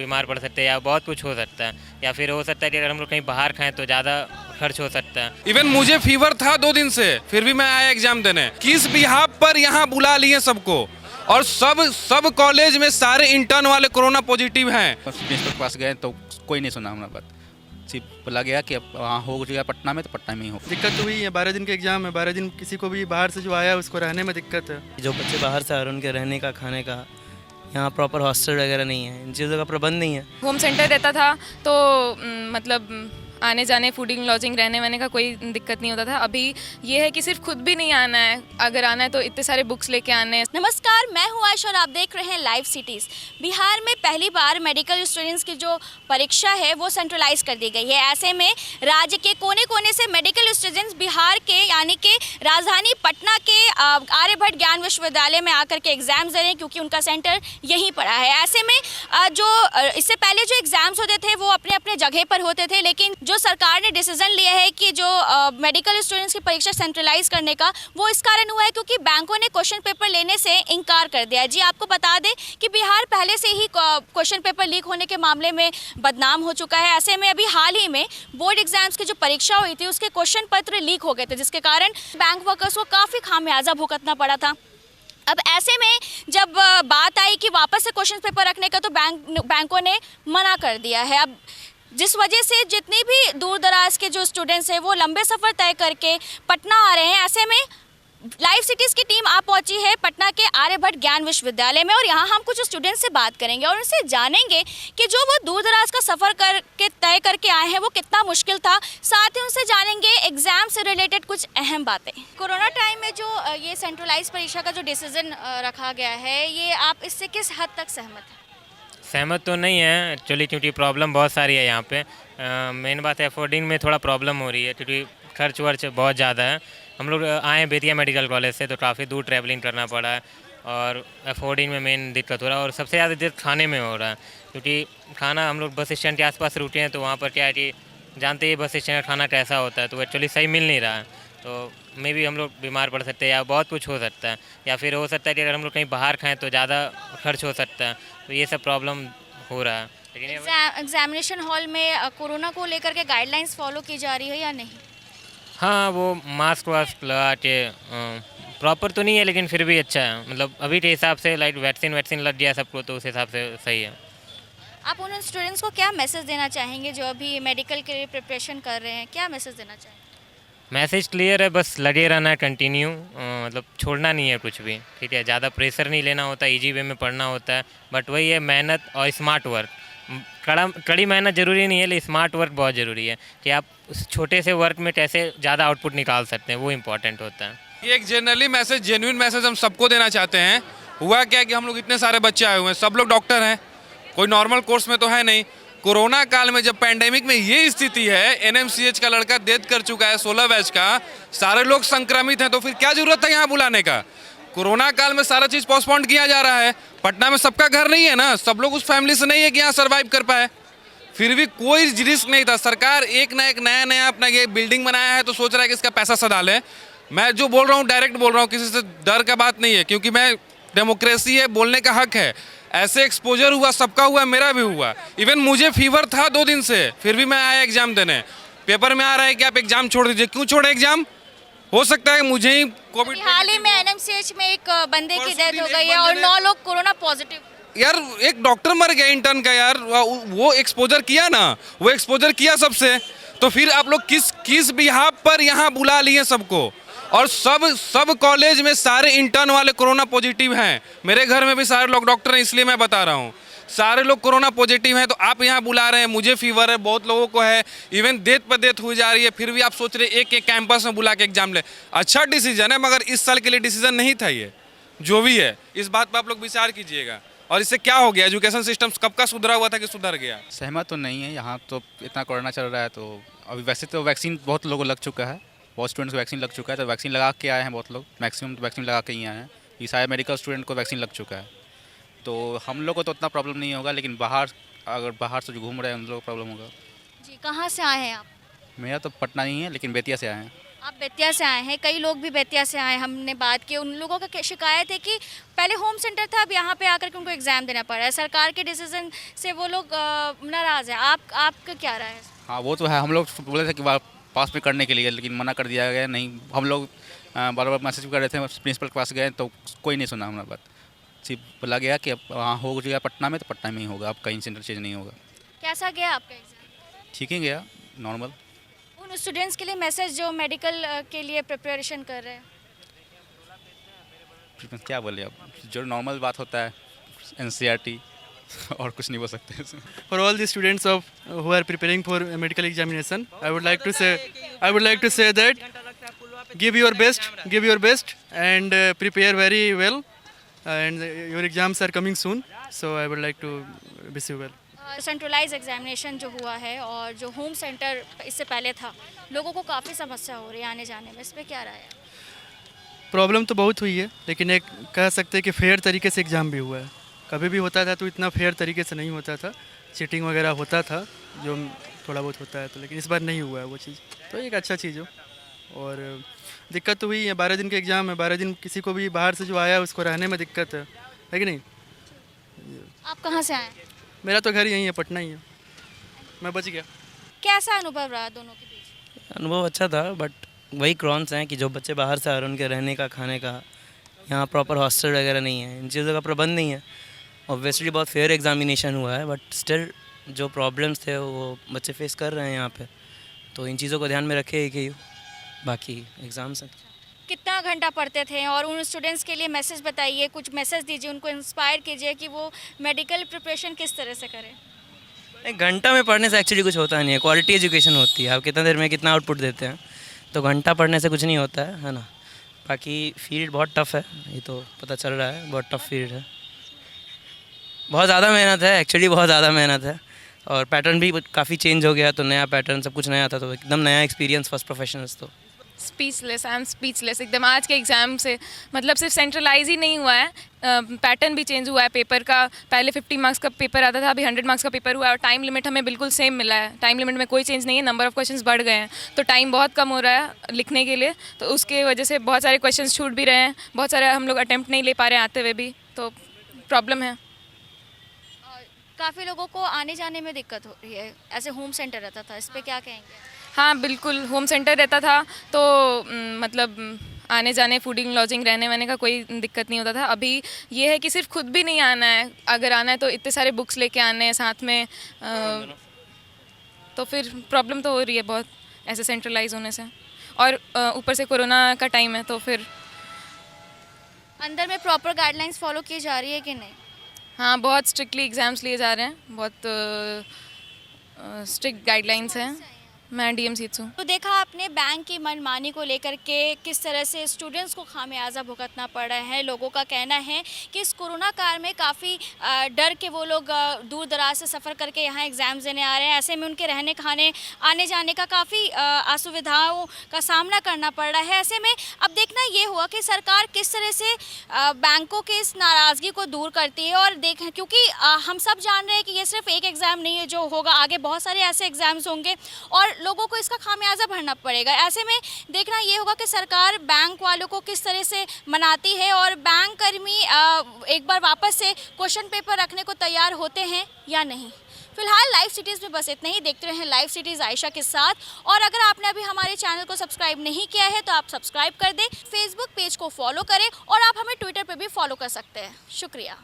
बीमार पड़ सकते हैं या बहुत कुछ हो सकता है, या फिर हो सकता है कि अगर हम लोग कहीं बाहर खाएं तो ज़्यादा खर्च हो सकता है। इवन मुझे फीवर था 2 दिन से, फिर भी मैं आया एग्जाम देने। किस बिहाफ पर यहाँ बुला लिए सबको, और सब कॉलेज में सारे इंटर्न वाले कोरोना पॉजिटिव हैं। प्रिंसिपल के पास गए तो कोई नहीं सुना हमारा बात, सिर्फ बोला गया कि अब वहाँ हो गया पटना में तो पटना में ही हो। दिक्कत तो हुई है, 12 दिन का एग्जाम है, 12 दिन किसी को भी बाहर से जो आया उसको रहने में दिक्कत है। जो बच्चे बाहर से आ रहे हैं उनके रहने का, खाने का, यहाँ प्रॉपर हॉस्टल वगैरह नहीं है, इन चीज़ों का प्रबंध नहीं है। होम सेंटर रहता था तो मतलब आने जाने, फूडिंग, लॉजिंग, रहने वहने का कोई दिक्कत नहीं होता था। अभी ये है कि सिर्फ खुद भी नहीं आना है, अगर आना है तो इतने सारे बुक्स लेके आने हैं। नमस्कार, मैं हूँ आयशा और आप देख रहे हैं लाइव सिटीज़। बिहार में पहली बार मेडिकल स्टूडेंट्स की जो परीक्षा है वो सेंट्रलाइज कर दी गई है। ऐसे में राज्य के कोने कोने से मेडिकल स्टूडेंट्स बिहार के यानी कि राजधानी पटना के आर्यभट्ट ज्ञान विश्वविद्यालय में आकर के एग्जाम्स दे रहे हैं, क्योंकि उनका सेंटर यहीं पड़ा है। ऐसे में जो इससे पहले जो एग्जाम्स होते थे वो अपने अपने जगह पर होते थे, लेकिन जो सरकार ने डिसीजन लिया है कि जो मेडिकल स्टूडेंट्स की परीक्षा सेंट्रलाइज करने का, वो इस कारण हुआ है क्योंकि बैंकों ने क्वेश्चन पेपर लेने से इनकार कर दिया है। जी आपको बता दें कि बिहार पहले से ही क्वेश्चन पेपर लीक होने के मामले में बदनाम हो चुका है। ऐसे में अभी हाल ही में बोर्ड एग्जाम्स की जो परीक्षा हुई थी उसके क्वेश्चन पत्र लीक हो गए थे, जिसके कारण बैंक वर्कर्स को काफ़ी खामियाजा भुगतना पड़ा था। अब ऐसे में जब बात आई कि वापस से क्वेश्चन पेपर रखने का, तो बैंकों ने मना कर दिया है। अब जिस वजह से जितनी भी दूर दराज के जो स्टूडेंट्स हैं वो लंबे सफ़र तय करके पटना आ रहे हैं। ऐसे में लाइव सिटीज़ की टीम आ पहुंची है पटना के आर्यभट्ट ज्ञान विश्वविद्यालय में, और यहाँ हम कुछ स्टूडेंट्स से बात करेंगे और उनसे जानेंगे कि जो वो दूर दराज का सफ़र करके तय करके आए हैं वो कितना मुश्किल था। साथ ही उनसे जानेंगे एग्ज़ाम से रिलेटेड कुछ अहम बातें। कोरोना टाइम में जो ये सेंट्रलाइज परीक्षा का जो डिसीज़न रखा गया है, ये आप इससे किस हद तक सहमत हैं? सहमत तो नहीं है एक्चुअली, क्योंकि प्रॉब्लम बहुत सारी है यहाँ पे। मेन बात है अफोर्डिंग में थोड़ा प्रॉब्लम हो रही है, क्योंकि खर्च वर्च बहुत ज़्यादा है। हम लोग आए हैं बेतिया मेडिकल कॉलेज से, तो काफ़ी दूर ट्रैवलिंग करना पड़ा है और अफोर्डिंग में मेन दिक्कत हो रहा है। और सबसे ज़्यादा दिक्कत खाने में हो रहा है, क्योंकि खाना हम लोग बस स्टैंड के आसपास रुके हैं, तो वहाँ पर क्या है कि जानते ही बस स्टैंड का खाना कैसा होता है, तो एक्चुअली सही मिल नहीं रहा है। तो मे भी हम लोग बीमार पड़ सकते हैं या बहुत कुछ हो सकता है, या फिर हो सकता है कि अगर हम लोग कहीं बाहर खाएं तो ज़्यादा खर्च हो सकता है। तो ये सब प्रॉब्लम हो रहा है। लेकिन एग्जामिनेशन हॉल में कोरोना को लेकर के गाइडलाइंस फॉलो की जा रही है या नहीं? हाँ, वो मास्क वास्क लगा के प्रॉपर तो नहीं है, लेकिन फिर भी अच्छा है। मतलब अभी के हिसाब से लाइक वैक्सीन लग गया सबको, तो उस हिसाब से सही है। आप उन स्टूडेंट्स को क्या मैसेज देना चाहेंगे जो अभी मेडिकल के लिए प्रिपरेशन कर रहे हैं? क्या मैसेज देना चाहेंगे? मैसेज क्लियर है, बस लगे रहना है कंटिन्यू, मतलब छोड़ना नहीं है कुछ भी, ठीक है। ज़्यादा प्रेशर नहीं लेना होता, इजी वे में पढ़ना होता है, बट वही है मेहनत और स्मार्ट वर्क। कड़ी मेहनत ज़रूरी नहीं है, लेकिन स्मार्ट वर्क बहुत ज़रूरी है कि आप उस छोटे से वर्क में कैसे ज़्यादा आउटपुट निकाल सकते हैं, वो इम्पॉर्टेंट होता है। ये एक जनरली मैसेज, जेन्युइन मैसेज हम सबको देना चाहते हैं। हुआ क्या कि हम लोग इतने सारे बच्चे आए हुए हैं, सब लोग डॉक्टर हैं, कोई नॉर्मल कोर्स में तो है नहीं। कोरोना काल में जब पैंडेमिक में ये स्थिति है, एनएमसीएच का लड़का डेथ कर चुका है 16 बैच का, सारे लोग संक्रमित हैं, तो फिर क्या जरूरत है यहाँ बुलाने का? कोरोना काल में सारा चीज़ पोस्टपोन किया जा रहा है। पटना में सबका घर नहीं है ना, सब लोग उस फैमिली से नहीं है कि यहाँ सर्वाइव कर पाए, फिर भी कोई रिस्क नहीं था। सरकार एक नया अपना ये बिल्डिंग बनाया है, तो सोच रहा है कि इसका पैसा सदा लें। मैं जो बोल रहा हूँ डायरेक्ट बोल रहा हूँ, किसी से डर का बात नहीं है, क्योंकि मैं डेमोक्रेसी है, बोलने का हक है। ऐसे एक्सपोजर हुआ, सबका हुआ, मेरा भी हुआ। इवन मुझे फीवर था 2 दिन से, फिर भी मैं आया एग्जाम देने। पेपर में आ रहा है कि आप एग्जाम छोड़ दीजिए। क्यों छोड़े एग्जाम? हो सकता है मुझे ही कोविड। हाल ही में एनएमसीएच में एक बंदे की डेथ हो गई है और 9 लोग कोरोना पॉजिटिव। यार एक डॉक्टर मर गया इंटर्न का, यार वो एक्सपोजर किया ना, वो एक्सपोजर किया सबसे, तो फिर आप लोग किस बिहाफ पर यहाँ बुला लिए सबको, और सब कॉलेज में सारे इंटर्न वाले कोरोना पॉजिटिव हैं। मेरे घर में भी सारे लोग डॉक्टर हैं, इसलिए मैं बता रहा हूँ, सारे लोग कोरोना पॉजिटिव हैं। तो आप यहाँ बुला रहे हैं, मुझे फीवर है, बहुत लोगों को है, इवन डेथ पर डेथ हुई जा रही है, फिर भी आप सोच रहे एक कैंपस में बुला के एग्जाम ले। अच्छा डिसीजन है, मगर इस साल के लिए डिसीजन नहीं था ये। जो भी है, इस बात पर आप लोग विचार कीजिएगा। और इससे क्या हो गया? एजुकेशन सिस्टम कब का सुधरा हुआ था कि सुधर गया? सहमत तो नहीं है, यहाँ तो इतना कोरोना चल रहा है, तो अभी वैसे तो वैक्सीन बहुत लोगों को लग चुका है, बहुत स्टूडेंट्स को वैक्सीन लग चुका है, तो वैक्सीन लगा के आए हैं बहुत लोग, मैक्सिमम तो वैक्सीन लगा के ही आए हैं। ये सारे मेडिकल स्टूडेंट को वैक्सीन लग चुका है, तो हम लोग को तो उतना प्रॉब्लम नहीं होगा, लेकिन अगर बाहर से जो घूम रहे हैं उन लोगों को प्रॉब्लम होगा। जी, कहाँ से आए हैं आप? मेरा तो पटना नहीं है, लेकिन बेतिया से आए हैं। आप बेतिया से आए हैं, कई लोग भी बेतिया से आए, हमने बात की, उन लोगों का शिकायत है कि पहले होम सेंटर था, अब यहाँ पे आकर के उनको एग्ज़ाम देना पड़ रहा है। सरकार के डिसीजन से वो लोग नाराज़ हैं। आपका क्या राय है? हाँ वो तो है, हम लोग बोले थे कि पास में करने के लिए, लेकिन मना कर दिया गया। नहीं, हम लोग बार बार मैसेज कर रहे थे, प्रिंसिपल के पास गए तो कोई नहीं सुना हमारा बात। सिर्फ बोला गया कि अब वहाँ हो गया पटना में तो पटना में ही होगा, अब कहीं सेंटर चेंज नहीं होगा। कैसा गया आपका एग्ज़ाम? ठीक ही गया, नॉर्मल। उन स्टूडेंट्स के लिए मैसेज जो मेडिकल के लिए प्रिपरेशन कर रहे हैं, क्या बोले अब, जो नॉर्मल बात होता है NCERT और कुछ नहीं बोल सकते इसमें। For all the students of who are preparing for a medical examination, I would like to say that give your best and prepare very well, and your exams are coming soon, so I would like to wish you well. Centralize examination जो हुआ है और जो home centre इससे पहले था, लोगों को काफ़ी समस्या हो रही है आने जाने में, इस पर क्या राय है? प्रॉब्लम तो बहुत हुई है, लेकिन एक कह सकते हैं कि फेयर तरीके से एग्ज़ाम भी हुआ है। कभी भी होता था तो इतना फेयर तरीके से नहीं होता था, चीटिंग वगैरह होता था जो थोड़ा बहुत होता है, तो लेकिन इस बार नहीं हुआ है वो चीज़, तो एक अच्छा चीज़ हो। और दिक्कत तो हुई है, 12 दिन के एग्ज़ाम है, 12 दिन किसी को भी बाहर से जो आया उसको रहने में दिक्कत है कि नहीं? आप कहाँ से आए? मेरा तो घर यहीं है, पटना ही है, मैं बच गया। कैसा अनुभव रहा दोनों के बीच? अनुभव अच्छा था, बट वही क्रॉन्स हैं कि जो बच्चे बाहर से आ रहे हैं उनके रहने का, खाने का, यहाँ प्रॉपर हॉस्टल वगैरह नहीं है, इन चीज़ों का प्रबंध नहीं है। ऑब्वियसली बहुत फेयर एग्जामिनेशन हुआ है, बट स्टिल जो प्रॉब्लम्स थे वो बच्चे फेस कर रहे हैं यहाँ पे, तो इन चीज़ों को ध्यान में रखे कि बाकी एग्ज़ाम्स हैं। कितना घंटा पढ़ते थे और उन स्टूडेंट्स के लिए मैसेज बताइए, कुछ मैसेज दीजिए, उनको इंस्पायर कीजिए कि वो मेडिकल प्रिपरेशन किस तरह से करें। एक घंटा में पढ़ने से एक्चुअली कुछ होता नहीं है, क्वालिटी एजुकेशन होती है। आप कितना देर में कितना आउटपुट देते हैं, तो घंटा पढ़ने से कुछ नहीं होता है ना। बाकी फील्ड बहुत टफ़ है, ये तो पता चल रहा है, बहुत टफ़ फील्ड है, बहुत ज़्यादा मेहनत है, एक्चुअली बहुत ज़्यादा मेहनत है। और पैटर्न भी काफ़ी चेंज हो गया, तो नया पैटर्न, सब कुछ नया था, तो एकदम नया एक्सपीरियंस फर्स्ट प्रोफेशनल्स। तो स्पीचलेस, आई एम स्पीचलेस एकदम। आज के एग्ज़ाम से मतलब सिर्फ सेंट्रलाइज ही नहीं हुआ है, पैटर्न भी चेंज हुआ है पेपर का। पहले 50 मार्क्स का पेपर आता था, अभी 100 मार्क्स का पेपर हुआ है, और टाइम लिमिट हमें बिल्कुल सेम मिला है। टाइम लिमिट में कोई चेंज नहीं है, नंबर ऑफ़ क्वेश्चंस बढ़ गए हैं, तो टाइम बहुत कम हो रहा है लिखने के लिए, तो उसके वजह से बहुत सारे क्वेश्चंस छूट भी रहे हैं, बहुत सारे हम लोग अटैम्प्ट नहीं ले पा रहे हैं आते हुए भी, तो प्रॉब्लम है। काफ़ी लोगों को आने जाने में दिक्कत हो रही है, ऐसे होम सेंटर रहता था, इस पर क्या कहेंगे? हाँ बिल्कुल, होम सेंटर रहता था तो मतलब आने जाने, फूडिंग, लॉजिंग, रहने वहने का कोई दिक्कत नहीं होता था। अभी ये है कि सिर्फ खुद भी नहीं आना है, अगर आना है तो इतने सारे बुक्स लेके आने हैं साथ में, तो फिर प्रॉब्लम तो हो रही है बहुत ऐसे सेंट्रलाइज होने से, और ऊपर से कोरोना का टाइम है, तो फिर अंदर में प्रॉपर गाइडलाइंस फॉलो की जा रही है कि नहीं? हाँ, बहुत स्ट्रिक्टली एग्ज़ाम्स लिए जा रहे हैं, बहुत स्ट्रिक्ट गाइडलाइंस हैं। मैं डीएम हूँ। तो देखा आपने बैंक की मनमानी को लेकर के किस तरह से स्टूडेंट्स को खामियाजा भुगतना पड़ रहा है। लोगों का कहना है कि इस कोरोना काल में काफ़ी डर के वो लोग दूर दराज से सफ़र करके यहाँ एग्ज़ाम्स देने आ रहे हैं। ऐसे में उनके रहने खाने, आने जाने का काफ़ी असुविधाओं का सामना करना पड़ रहा है। ऐसे में अब देखना ये हुआ कि सरकार किस तरह से बैंकों के इस नाराज़गी को दूर करती है। और देखें, क्योंकि हम सब जान रहे हैं कि ये सिर्फ एक एग्ज़ाम नहीं है जो होगा, आगे बहुत सारे ऐसे एग्ज़ाम्स होंगे और लोगों को इसका खामियाजा भरना पड़ेगा। ऐसे में देखना ये होगा कि सरकार बैंक वालों को किस तरह से मनाती है और बैंक कर्मी एक बार वापस से क्वेश्चन पेपर रखने को तैयार होते हैं या नहीं। फिलहाल लाइव सिटीज़ में बस इतना ही। देखते रहें लाइव सिटीज़ आयशा के साथ। और अगर आपने अभी हमारे चैनल को सब्सक्राइब नहीं किया है तो आप सब्सक्राइब कर दें, फेसबुक पेज को फॉलो करें और आप हमें ट्विटर पर भी फॉलो कर सकते हैं। शुक्रिया।